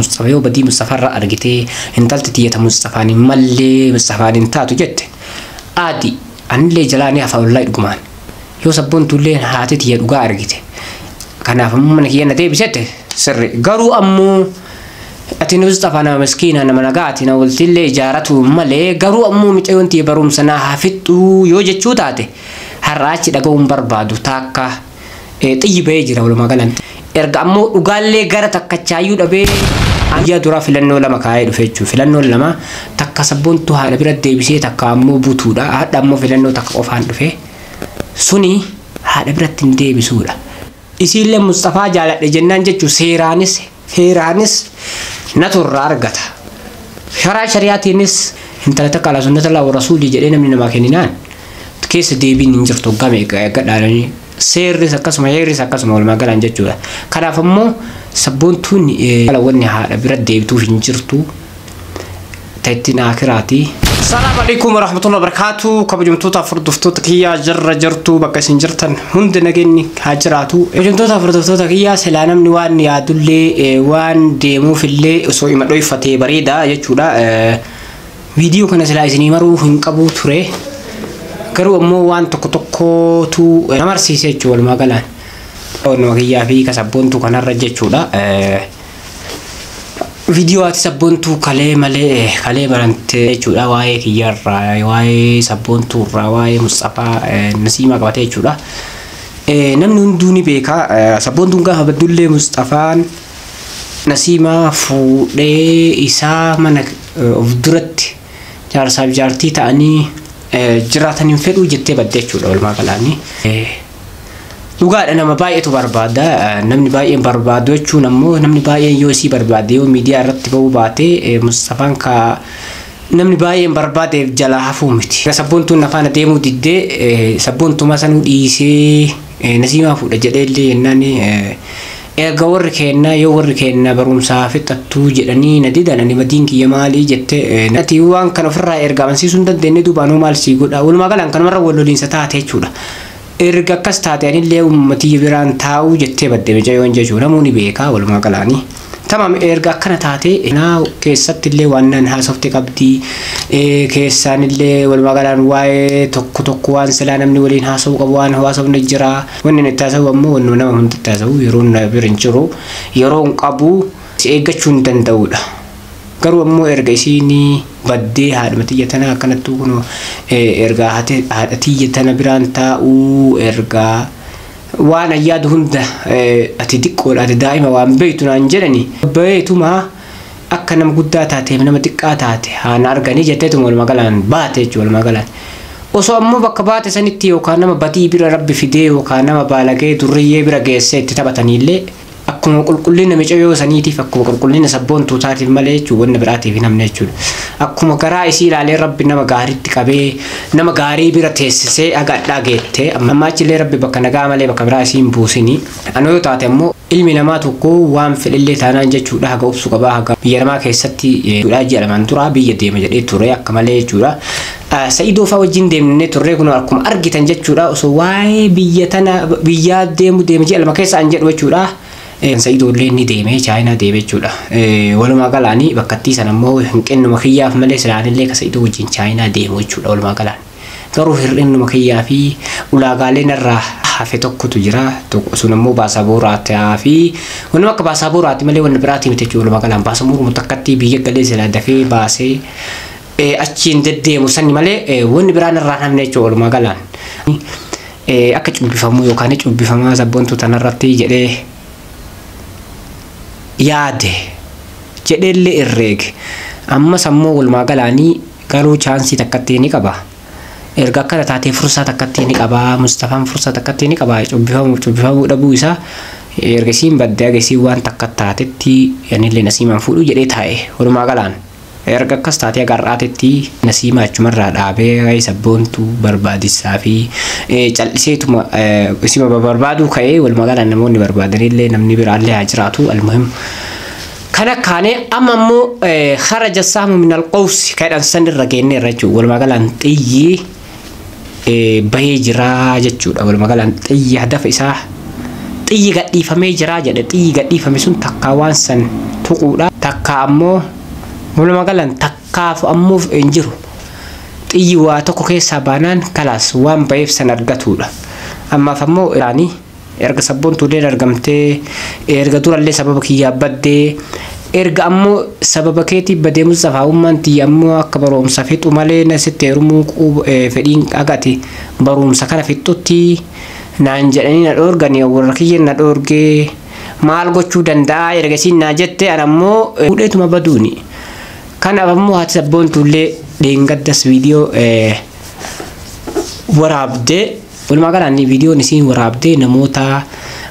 Mustafa yoo badii Mustafa irraa argitee intalti tiyyata Mustafaan mallee Mustafaan hin taatu jette aadi anillee jalaanii hafa wallahi dhugumaan yoo sabboontuullee haati tiyya dhugaa argite kanaaf ammoo mana kiyya na deebisette sirri garuu ammoo ati Mustafa nama miskiina nama nagaati na waltillee ijaaratu malee garuu ammoo micayoon tiyya barumsa naa hafixxuu yoo jechuu taate har'aachi dhaga'uun barbaadu taakka xiyyi bahee jira walumaa galatti erga ammoo dhugaallee gara takkachaayyuu dhabee ayyaa dura filannoo lama kaa'ee dhufe jechuudha filannoo lama takka sabboontu haadha bira deebisee takka ammoo butuudha haadha ammoo filannoo takka qofaan dhufe suni haadha biratti hin deebisuudha isiillee Mustafaa jaaladhe jennaan jechuun seeraanis naturraa argata karaa shari'aatiinis intala takka ala sunnata Allaahi wa rasuulii jedhee namni namaa kenninaan keessa deebiin hin jirtu game gadhaadhanii seerris akkasuma heerris akkasuma walumaa galaan jechuudha kanaaf ammoo sabboontuun wanni haadha bira deebituuf hin jirtu ta'ittiin akiraati. Assalamu alaikum warahmatullahi wabarakatuh kabajamtoota furduftoota kiyyaa jarra jirtu bakka isin jirtan hundi nageenyi haa jiraatu kabajamtoota furduftoota kiyyaa silaa namni waan yaadullee waan deemuufillee osoo ima dhoyfatee bareeda jechuudha viidiyoo kana silaa isinii maruu hin qabu ture garuu ammoo waan tokkotu nama arsiisee jechuudha walumaa galaan nama kiyyaa fi kasabboontu kanarra jechuudha viidiyoo ati sabboontu kalee malee kalee barante jechuudha waa'ee kiyyaarraa waa'ee sabboontuurraa waa'ee Mustafaa Nasiimaa qabatee jechuudha namni hunduu ni beeka sabboontuun gaafa baddullee Mustafaan Nasiimaa fuudhee isaa mana of duratti jaarsaaf jaartii ta'anii jiraatan hin fedhuu jettee badde jechuudha walumaa galaanii dhugaadha nama baay'eetu barbaada namni baay'een barbaadu jechuun ammoo namni baay'een yoo isii barbaade yoo miidiyaa irratti ba'uu baate Mustafaan ka namni baay'een barbaadeef jalaa hafuu miti sabboontuun afaana deemuu diddee sabboontumaa sanuu dhiisee Nasiimaa fuudha jedheellee jennaan erga warri keenna yoo warri keenna barumsaa fixattuu jedhanii na didan ani madiin kiyya maalii jette nati waan kan ofirraa erga amansiisuu hin dandeenye duubaanuu maal sii godha walumaa galaan kanumarra walloliinsa taate jechuudha erga akkas taate anillee uummatii biraan taa'uu jettee badde micayoon jechuudha namoonni beekaa walumaa galaanii tamam erga akkana taate naa keessattillee waan nan haasofte qabdi keessaanillee walumaa galaan waa'ee tokko waan silaa namni waliin haasa'uu qabu waan haasofne jira wanni nuti haasa'u ammoo wanni nama hundi haasa'u yeroo na bira hin jiru yeroo hin qabu si eeggachuu hin danda'udha garuu ammoo erga isiin baddee haadha tiyyatana akkanattuu kun erga haadha tiyyatana biraan taa'uu erga waan ayyaadu hunda ati diqqoodha ati daa'ima waan beeytu naan jedhani beeytuma akka nama guddaa taate nama xiqqaa taate haana arganii jetteetu walumaa galaan baate jechuudha walumaa galaan osoo ammoo bakka baate sanitti yookaan nama badii bira rabbi fidee yookaan nama baalagee durriyyee bira geessee itti taphataniillee akkuma qulqullina micayoo saniitiif akkuma qulqullina sabboontuu taatiif malee jechuudha wanna biraatiif hin hamne jechuudha akkuma garaa isii ilaalee rabbi nama gaariitti qabee nama gaarii bira teessisee agadhaa geette ammaachillee rabbi bakka nagaa malee bakka biraa isiin buusini anoo yoo taate ammoo ilmi namaa tokko waan fedhillee taanaan jechuudha haga obsu qabaa haga biyya namaa keessatti jechuudha ji'a lamaan dura biyya deema jedhee ture akka malee jechuudha Sa'iidoo fa'aa wajjin deemnee turre kun akkuma argitan jechuudha osoo waa'ee biyya tana biyyaa deemu ji'a lama keessa an jedhu jechuudha Sa'iidoo illee ni deeme Chaayinaa deeme jechuudha walumaa galaanii bakkattii sana ammoo hinqinnuma kiyyaaf malee silaanillee ka Sa'iidoo wajjin Chaayinaa deemu jechuudha walumaa galaan garuu hir'innuma kiyyaa fi ulaagaaleen irraa hafe tokkotu jira sun ammoo baasabooraatii fi wanuma akka baasabooraati malee wanna biraatii miti jechuudha walumaa galaan baasabooruma takkatti biyya galee silaa dafee baasee achiin deddeemu sanni malee wanni biraan irraa namne jechuudha walumaa galaan akka cubbifamu yookaan cubbifamaa sabboontu tanarratti jedhee yaade jedheellee irreege amma sammuu walumaa galaanii garuu chaansii takkatti ni qaba erga akkana taatee fursaa takkatti ni qaba Mustafaan fursaa takkatti ni qaba cubbifamuu dhabuu isaa ergasiin baddee agasiin waan takka taatetti yanillee Nasiimaan fuudhuu jedhee taa'e walumaa galaan erga akkas taatee agarraatetti Nasiimaa achumarraa dhaabee sabboontu barbaadisaa fi calliseetuma isima barbaaduu ka'ee walumaa galaan namoonni barbaadanillee namni biraallee haa jiraatu almuhim kana kaane amma ammoo kharaja sahmu min alqaws kaydhan sanirra geenneerra jechuudha walumaa galaan xiyyi bahee jira jechuudha walumaa galaan xiyyi hadafa isaa xiyyi gadhiifamee jira jedhe xiyyi gadhiifame sun takka waan san tuquudha takka ammoo walumaa galaan takkaaf ammoo hin jiru xiyyi waa tokko keessaa baanaan kalaas waan baay'eef san argatuudha ammaaf ammoo iraanii erga sabboontuulee argamtee erga durallee sababa kiyyaa baddee erga ammoo sababa keetii badee Mustafaa tii ammoo akka barumsa fixu malee nasitti heerumuu fedhiin agati barumsa kana fixutti naan jedhanii na dhoorganii warra kiyya na dhoorgee maal gochuu danda'a ergasiin naa jette an ammoo fuudheetuma baduuni kanaaf ammoo haati sabboontuulee dheengaddas viidiyoo waraabdee walumaa galaan viidiyoon isiin waraabdee namoota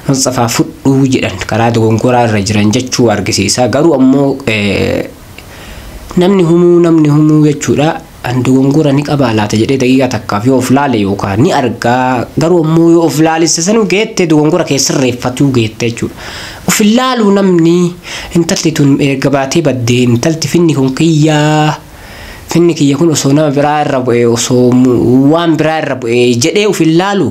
Mustafaa fudhuu jedhan karaa dogongoraa irra jiran jechuu argisiisa garuu ammoo namni humuu jechuudha an dogongora ni qaba laata jedhee daqiiqaa takkaaf yoo of laale yookaan ni argaa garuu ammoo yoo of laalisse sanu geette dogongora keessa reeffatuu geette jechuudha of ilaalu namni intalti tun gabaatee baddee intalti finni kiyya kun osoo nama biraa irra bu'ee osoo waan biraa irra bu'ee jedhee of ilaalu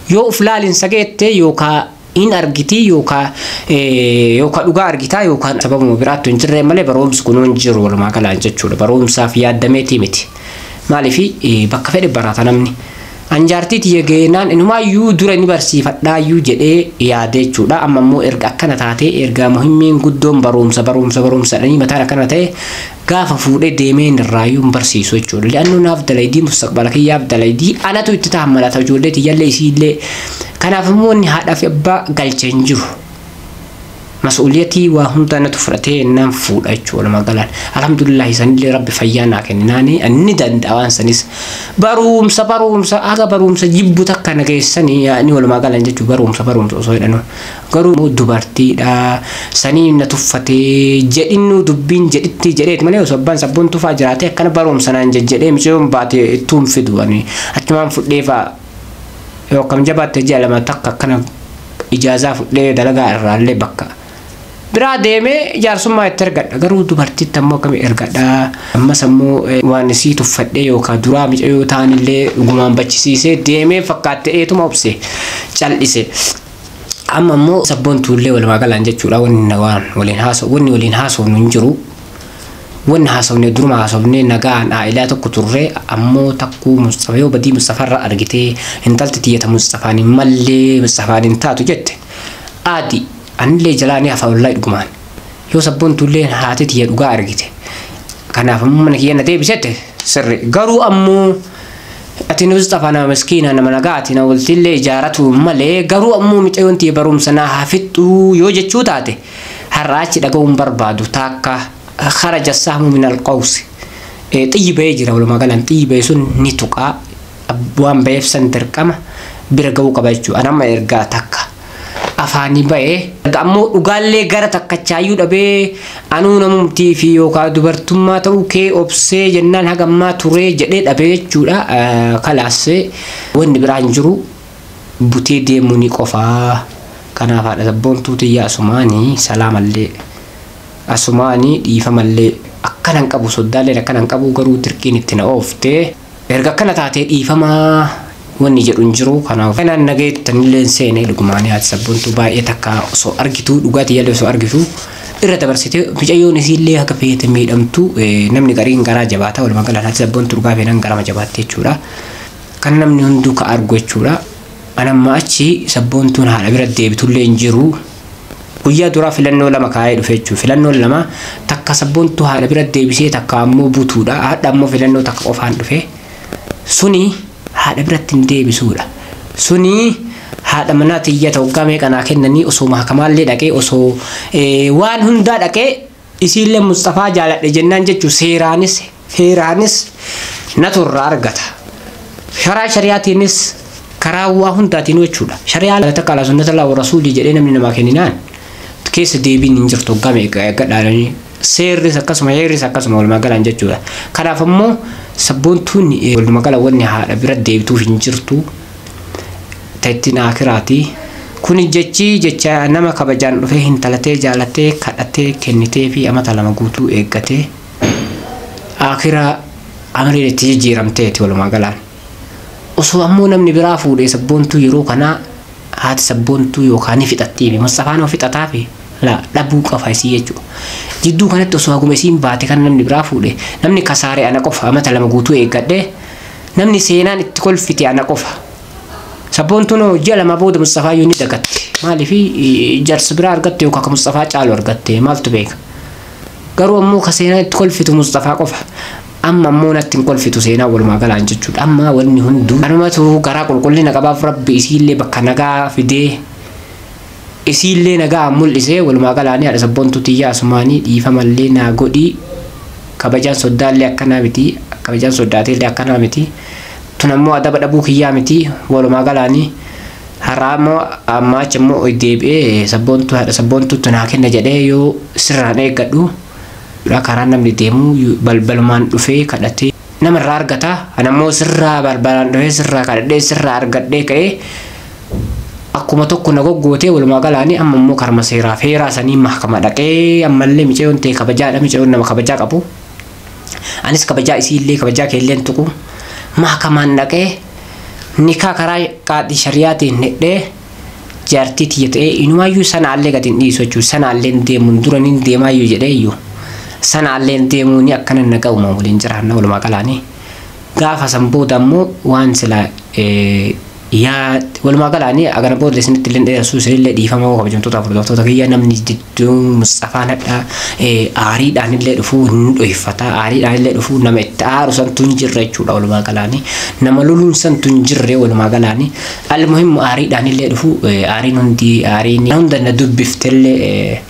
yoo of laalin sageette yookaan in argiti yookaan dhugaa argitaa yookaan sababuma biraatti hin jirre malee barumsi kun hin jiru walumaa galaan jechuudha barumsaaf yaadameetii miti maaliif bakka fedhe barata namni anjaartii tiyya geenaan inumaayyuu dura ni barsiifadhaayyuu jedhee yaade jechuudha amma immoo erga akkana taatee erga muhimmiin guddoon barumsadhanii mataan akkana ta'e gaafa fuudhee deemee irraayyuu hin barsiisu jechuudha li'aannoo naaf dalaydii mustaqbala kiyyaaf dalaydii anatu itti tahammalata ijoollee tiyyallee isiillee kanaaf immoo inni haadhaaf abbaa galchee hin jiru mas'uuliyatii waa hunda natu fudhatee naan fuudha jechuudha magalaan alhamdulillah sanillee rabbi fayyaa naa kenninaani inni danda'a waan sanis barumsa aga barumsa jibbu takka nageessanii ni walumaa galan jechuudha barumsa osoo jedhanu garuu dubartiidha sanii na tuffatee jedhinnu dubbiin jedhitti jedheet malee osoo abbaan sabboon tufaa jiraatee akkana barumsa naan jedhee michoon baatee ittuun fidu ani achumaan fudheefaa yookaan jabaattee ji'a lama takka akkana ijaazaa fudhee dalagaa irraallee bakka biraa deemee jaarsummaa itti ergadha garuu dubartiitti ammoo akkami ergadha ammas ammoo waan isii tuffadhee yookaan duraa micayyoo ta'anillee dhugumaan bachisiisee deemee fakkaattee eetuma obse cal'ise amma ammoo sabboontuullee walumaa galaan jechuudha wanni waliin haasofnu hin jiru wanni haasofne duruma haasofne nagaan aa'ilaa tokko turre ammoo takkuu Mustafaa yoo badii Mustafaarra argitee intalti tiyyata Mustafaan mallee Mustafaan hin taatu jette aadi anillee jalaanii hafa wallahi dhugumaan yoo sabboontuullee haati tiyya dhugaa argite kanaaf ammoo mana kiyya na deebisette sirri garuu ammoo ati Mustafaa nama miskiina nama nagaati na waltillee ijaaratu malee garuu ammoo micayyoon tiyya barumsa naa hafixxuu yoo jechuu taate har'aachi dhaga'uun barbaadu taakka خرج السهم من القوس طيب يجري ولا ما قال طيب يسون نتوقع أبوان بيف سنتر كما برجعوا كبيتشو أنا ما يرجع تك أفاني بيه أمو وقال لي جرى تك تشايو دبي أنو نمتي فيو كادوبرتم ما توكي أبسي جنان هذا ما توري جديد أبي تشولا كلاسة وين برانجرو بوتي دي موني كوفا كان هذا زبون توتي يا سماني سلام عليه asumani dhiifamallee akkanan qabu soddaalee akkanan qabu garuu dirqiin itti na ooftee erga akkana taatee dhiifamaa wanni jedhu hin jiru kanaaf kanaan nageettanillee seenee dhugumaanii haati sabboontuu baay'ee takka osoo argitu dhugaatii yaallee osoo argitu irra dabarsitee micayyoon isiillee akka feete miidhamtu namni gariin garaa jabaata walumaa galaan haati sabboontuu dhugaa feenan garama jabaatte jechuudha kan namni hunduu ka argu jechuudha anamma achi sabboontuun haadha bira deebitullee hin jiru guyyaa duraa filannoo lama kaayee dhufe jechuudha filannoo lama takka sabboontuu haadha bira deebisee takka ammoo butuudha haadha ammoo filannoo takka qofaan dhufe suni haadha biratti hin deebisuudha suni haadha manaa tiyya ta'uggaa meeqanaa kennanii osoo mahkamaallee dhaqee osoo waan hundaa dhaqee isiillee Mustafaa jaaladhe jennaan jechuudha seeraanis naturraa argata karaa shariyaatiinis karaa waa hundaatiin jechuudha shariyaa takka ala sunnata Allah wa rasuulii jedhee namni namaa kenninaan keessa deebiin hin jirtu game gadhaadhanii seerris akkasuma heerris akkasuma walumaa galaan jechuudha kanaaf ammoo sabboontuun walumaa gala wanni haadha bira deebituuf hin jirtu ta'ettiin akiraati kuni jecha nama kabajaan dhufee hin talatee jaalatee kadhatee kennitee fi amata lama guutuu eeggatee akira amriin itti jijjiiramteeti walumaa galaan osoo ammoo namni biraa fuudhee sabboontuu yeroo kanaa haati sabboontuu yookaan fixattii Mustafaan fixataa fi la dhabuu qofa isii jechuudha. Jidduu kanatti osoo haguma isiin baate kan namni biraa fuudhe namni kasaaree ana qofa amata lama guutuu eeggadhee namni seenaan itti kolfite ana qofa. Sabboontuun ji'a lama booda Mustafaa yoo ni dagatte maaliif jarsi biraa argatte yookaan kan Mustafaa caalu argatte maaltu beeka. Garuu ammoo ka seenaan itti kolfitu Mustafaa qofa. Amma ammoo natti hin kolfitu seenaa walumaa galaan jechuudha. Amma wanni hunduu anumatu garaa qulqullina qabaaf rabbi isiillee bakka nagaa fidee isiillee nagaa mul'isee walumaa galaan haadha sabboontuu tiyyaa asumaanii dhiifamallee naa godhii kabajaan soddaallee akkanaa miti kabajaan soddaateellee akkanaa miti tun ammoo adaba dhabuu kiyyaa miti walumaa galaanii har'a ammoo amma achi ammoo deebi'ee sabboontuu haadha sabboontuutti naa kenna jedhee yoo sirraan eeggadhu karaa namni deemu balbalumaan dhufee kadhatee namarraa argata anammoo sirraa balbalaan dhufee sirraa kadhadhee sirraa argadhee ka'ee akkuma tokko na goggootee walumaa galaanii amma immoo karma seeraa feeraa sanii mahkama dhaqee ammallee miceeyoon ta'e kabajaadha miceeyoon nama kabajaa qabu anis kabajaa isiillee kabajaa keelleen tuqu mahkamaan dhaqee nikaa karaa qaadhi shari'aatiin hedhee jaartii tiyya ta'ee inumaayyuu sanaallee gadi hin dhiisu jechuudha sanaallee deemuun dura ni deemaayyuu jedhee iyyuu sanaallee deemuun akkana nagaa uumaa waliin jiraanna walumaa galaanii gaafa san booda ammoo waan sila yaa walumaa galaanii agana booda isinitti illee dheerasuu isinillee dhiifama kabajamtoota hordoftoota kiyya namni jidduu Mustafaan hadhaa aariidhaan illee dhufuu hin dhohiffata aariidhaan illee dhufuu nama itti aaru santu hin jirre jechuudha walumaa galaanii nama luluun santu hin jirre walumaa galaanii almuhimmu aariidhaan illee dhufuu aariin hundi aariin hunda na dubbiftellee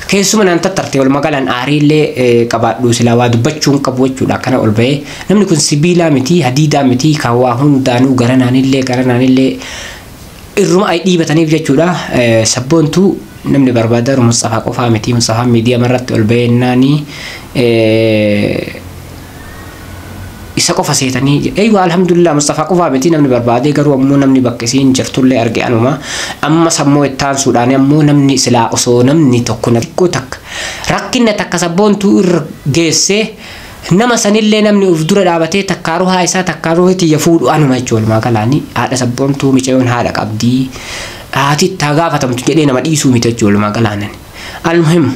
keessuma nan tattarte walumaa galaan aariillee qabaadhu silaa waa dubbachuun qabu jechuudha akkana ol bahee namni kun sibiilaa miti hadiidaa miti kan waa hundaanuu garanaanillee irruma ay dhiibataniif jechuudha sabboontuu namni barbaadaru Mustafaa qofaa miti Mustafaa miidiyaa marratti ol bahee naanii isa qofa seetanii eeywa alhamdulillah Mustafaa qofaa miti namni barbaadee garuu ammoo namni bakka isiin jirtullee arge anuma amma sammoo ittaan suudhaan ammoo namni silaa osoo namni tokko nakkoo takka rakkinna takka sabboontuu irra geessee nama sanillee namni uf dura dhaabatee takkaaru haa isaa takkaaru tiyya fuudhu anuma jechuudha walumaa galaanii haadha sabboontuu miceeyoon haadha qabdii haati taa gaafatamtu jedhee nama dhiisuu miti jechuudha walumaa galaanan almuhim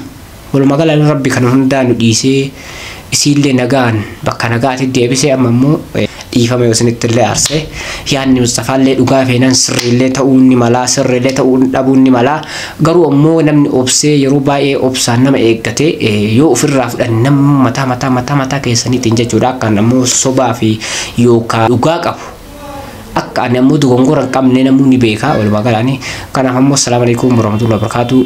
walumaa galaan rabbi kan hundaa nu dhiisee isiillee nagaan bakka nagaatti deebisee amma immoo dhiifama yoo isinitti illee arsee yaadni Mustafaallee dhugaa feenan sirriillee ta'uun ni malaa sirriillee ta'uun dhabuun ni malaa garuu ammoo namni obsee yeroo baay'ee obsaan nama eeggate yoo ofirraa fudhan nama mataa keessaniitiin jechuudha akkaan ammoo sobaa fi yookaan dhugaa qabu akka ani ammoo dogongora hin qabne namni beekaa walumaa galaanii kanaaf ammoo assalaamu alaykum warahmatullahi wabarakatuh.